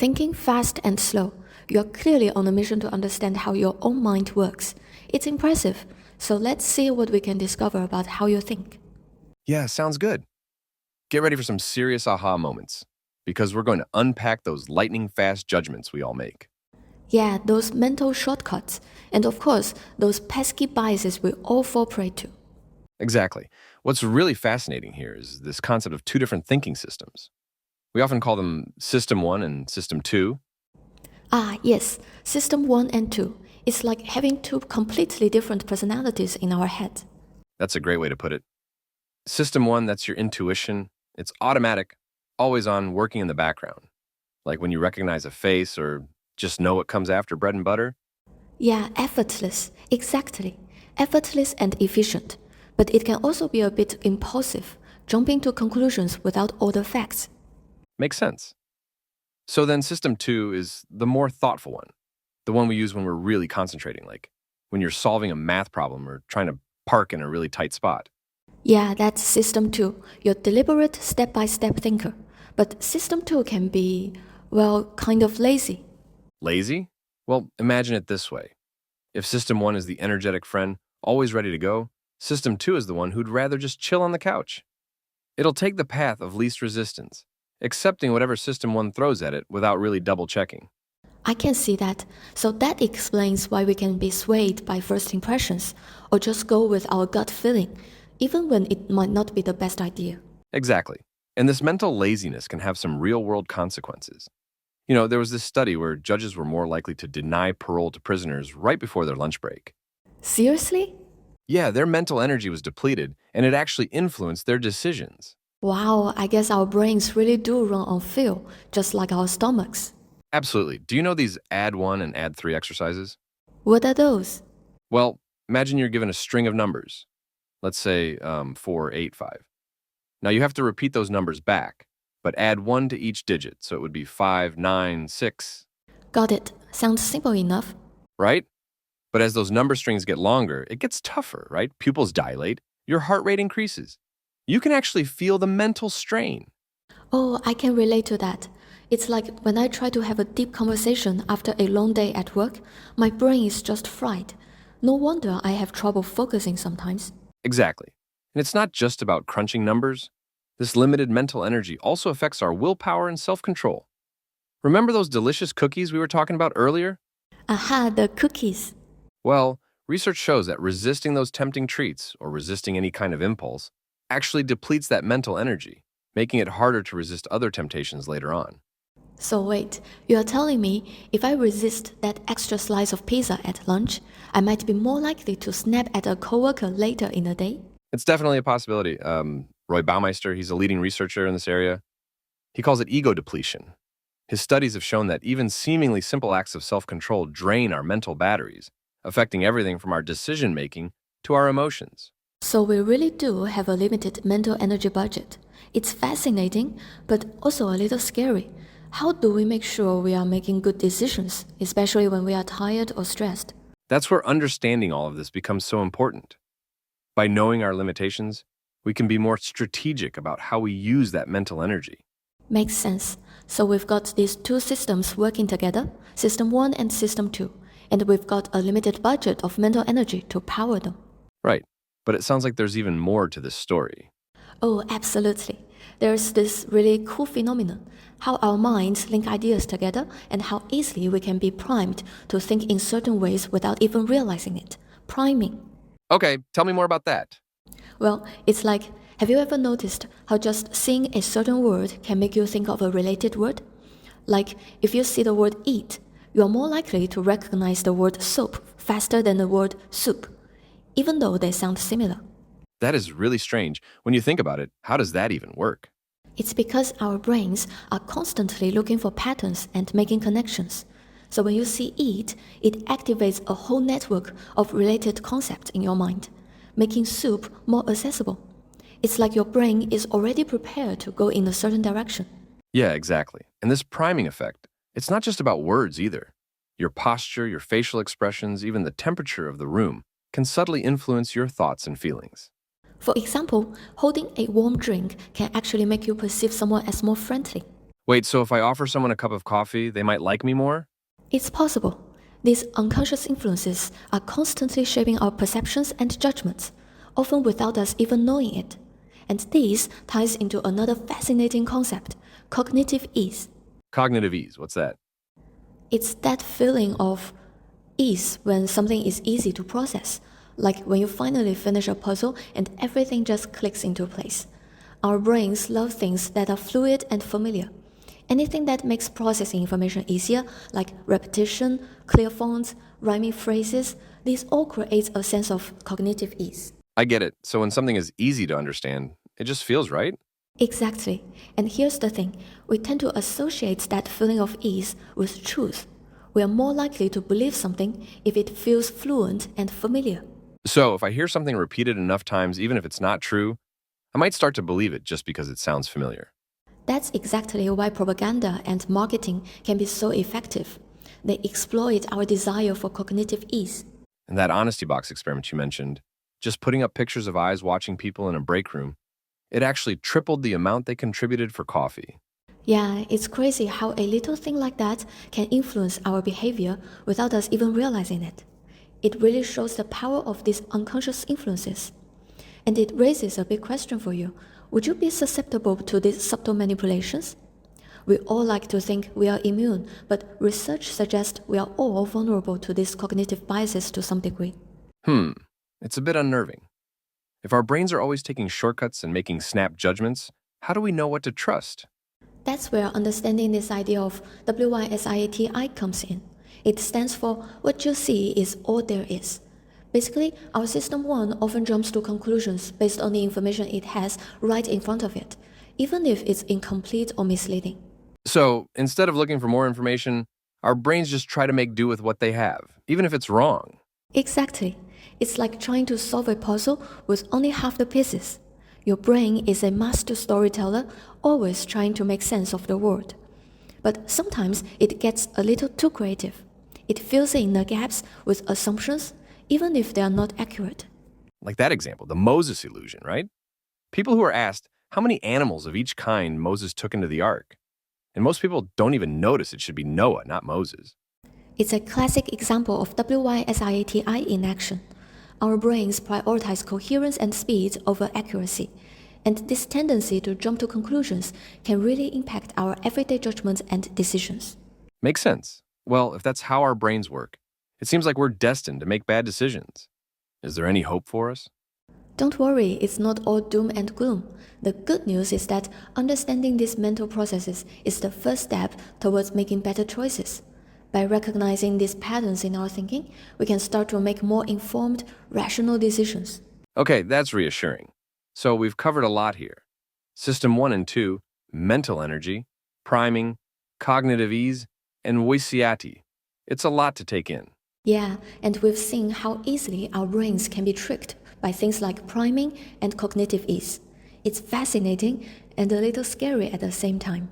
Thinking fast and slow, you're clearly on a mission to understand how your own mind works. It's impressive, so let's see what we can discover about how you think. Yeah, sounds good. Get ready for some serious aha moments, because we're going to unpack those lightning fast judgments we all make. Yeah, those mental shortcuts, and of course, those pesky biases we all fall prey to. Exactly. What's really fascinating here is this concept of two different thinking systems. We often call them System 1 and System 2. Ah, yes, System 1 and 2. It's like having two completely different personalities in our head. That's a great way to put it. System 1, that's your intuition. It's automatic, always on, working in the background. Like when you recognize a face or just know what comes after bread and butter. Yeah, effortless, exactly. Effortless and efficient. But it can also be a bit impulsive, jumping to conclusions without all the facts. Makes sense. So then System 2 is the more thoughtful one, the one we use when we're really concentrating, like when you're solving a math problem or trying to park in a really tight spot. Yeah, that's System 2, your deliberate step by step thinker. But System 2 can be, well, kind of lazy. Lazy? Well, imagine it this way. If System 1 is the energetic friend, always ready to go, System 2 is the one who'd rather just chill on the couch. It'll take the path of least resistance, accepting whatever System 1 throws at it without really double checking. I can see that. So that explains why we can be swayed by first impressions, or just go with our gut feeling, even when it might not be the best idea. Exactly. And this mental laziness can have some real world consequences. You know, there was this study where judges were more likely to deny parole to prisoners right before their lunch break. Seriously? Yeah, their mental energy was depleted, and it actually influenced their decisions. Wow, I guess our brains really do run on fuel, just like our stomachs. Absolutely. Do you know these add 1 and add 3 exercises? What are those? Well, imagine you're given a string of numbers. Let's say 4, 8, 5. Now you have to repeat those numbers back, but add 1 to each digit, so it would be 5, 9, 6, Got it. Sounds simple enough. right? But as those number strings get longer, it gets tougher, right? Pupils dilate, your heart rate increases. You can actually feel the mental strain. Oh, I can relate to that. It's like when I try to have a deep conversation after a long day at work, my brain is just fried. No wonder I have trouble focusing sometimes. Exactly. And it's not just about crunching numbers. This limited mental energy also affects our willpower and self-control. Remember those delicious cookies we were talking about earlier? Aha, the cookies. Well, research shows that resisting those tempting treats, or resisting any kind of impulse, actually depletes that mental energy, making it harder to resist other temptations later on. So wait, you are telling me if I resist that extra slice of pizza at lunch, I might be more likely to snap at a coworker later in the day? It's definitely a possibility. Roy Baumeister, he's a leading researcher in this area. He calls it ego depletion. His studies have shown that even seemingly simple acts of self-control drain our mental batteries, affecting everything from our decision-making to our emotions. So we really do have a limited mental energy budget. It's fascinating, but also a little scary. How do we make sure we are making good decisions, especially when we are tired or stressed? That's where understanding all of this becomes so important. By knowing our limitations, we can be more strategic about how we use that mental energy. Makes sense. So we've got these two systems working together, System 1 and System 2, and we've got a limited budget of mental energy to power them. Right. But it sounds like there's even more to this story. Oh, absolutely. There's this really cool phenomenon, how our minds link ideas together and how easily we can be primed to think in certain ways without even realizing it. Priming. Okay, tell me more about that. Well, it's like, have you ever noticed how just seeing a certain word can make you think of a related word? Like, if you see the word eat, you are more likely to recognize the word soap faster than the word soup, even though they sound similar. That is really strange. When you think about it, how does that even work? It's because our brains are constantly looking for patterns and making connections. So when you see eat, it activates a whole network of related concepts in your mind, making soup more accessible. It's like your brain is already prepared to go in a certain direction. Yeah, exactly. And this priming effect, it's not just about words either. Your posture, your facial expressions, even the temperature of the room can subtly influence your thoughts and feelings. For example, holding a warm drink can actually make you perceive someone as more friendly. Wait, so if I offer someone a cup of coffee, they might like me more? It's possible. These unconscious influences are constantly shaping our perceptions and judgments, often without us even knowing it. And this ties into another fascinating concept, cognitive ease. Cognitive ease, what's that? It's that feeling of ease when something is easy to process, like when you finally finish a puzzle and everything just clicks into place. Our brains love things that are fluid and familiar. Anything that makes processing information easier, like repetition, clear fonts, rhyming phrases, this all creates a sense of cognitive ease. I get it. So when something is easy to understand, it just feels right? Exactly. And here's the thing, we tend to associate that feeling of ease with truth. We are more likely to believe something if it feels fluent and familiar. So if I hear something repeated enough times, even if it's not true, I might start to believe it just because it sounds familiar. That's exactly why propaganda and marketing can be so effective. They exploit our desire for cognitive ease. And that honesty box experiment you mentioned, just putting up pictures of eyes watching people in a break room, it actually tripled the amount they contributed for coffee. Yeah, it's crazy how a little thing like that can influence our behavior without us even realizing it. It really shows the power of these unconscious influences. And it raises a big question for you. Would you be susceptible to these subtle manipulations? We all like to think we are immune, but research suggests we are all vulnerable to these cognitive biases to some degree. It's a bit unnerving. If our brains are always taking shortcuts and making snap judgments, how do we know what to trust? That's where understanding this idea of WISIATI comes in. It stands for what you see is all there is. Basically, our system 1 often jumps to conclusions based on the information it has right in front of it, even if it's incomplete or misleading. So instead of looking for more information, our brains just try to make do with what they have, even if it's wrong. Exactly. It's like trying to solve a puzzle with only half the pieces. Your brain is a master storyteller, always trying to make sense of the world. But sometimes it gets a little too creative. It fills in the gaps with assumptions, even if they are not accurate. Like that example, the Moses illusion, right? People who are asked how many animals of each kind Moses took into the ark. And most people don't even notice it should be Noah, not Moses. It's a classic example of WISIATI in action. Our brains prioritize coherence and speed over accuracy, and this tendency to jump to conclusions can really impact our everyday judgments and decisions. Makes sense. Well, if that's how our brains work, it seems like we're destined to make bad decisions. Is there any hope for us? Don't worry, it's not all doom and gloom. The good news is that understanding these mental processes is the first step towards making better choices. By recognizing these patterns in our thinking, we can start to make more informed, rational decisions. Okay, that's reassuring. So we've covered a lot here. System 1 and 2, mental energy, priming, cognitive ease, and Wysiati. It's a lot to take in. Yeah, and we've seen how easily our brains can be tricked by things like priming and cognitive ease. It's fascinating and a little scary at the same time.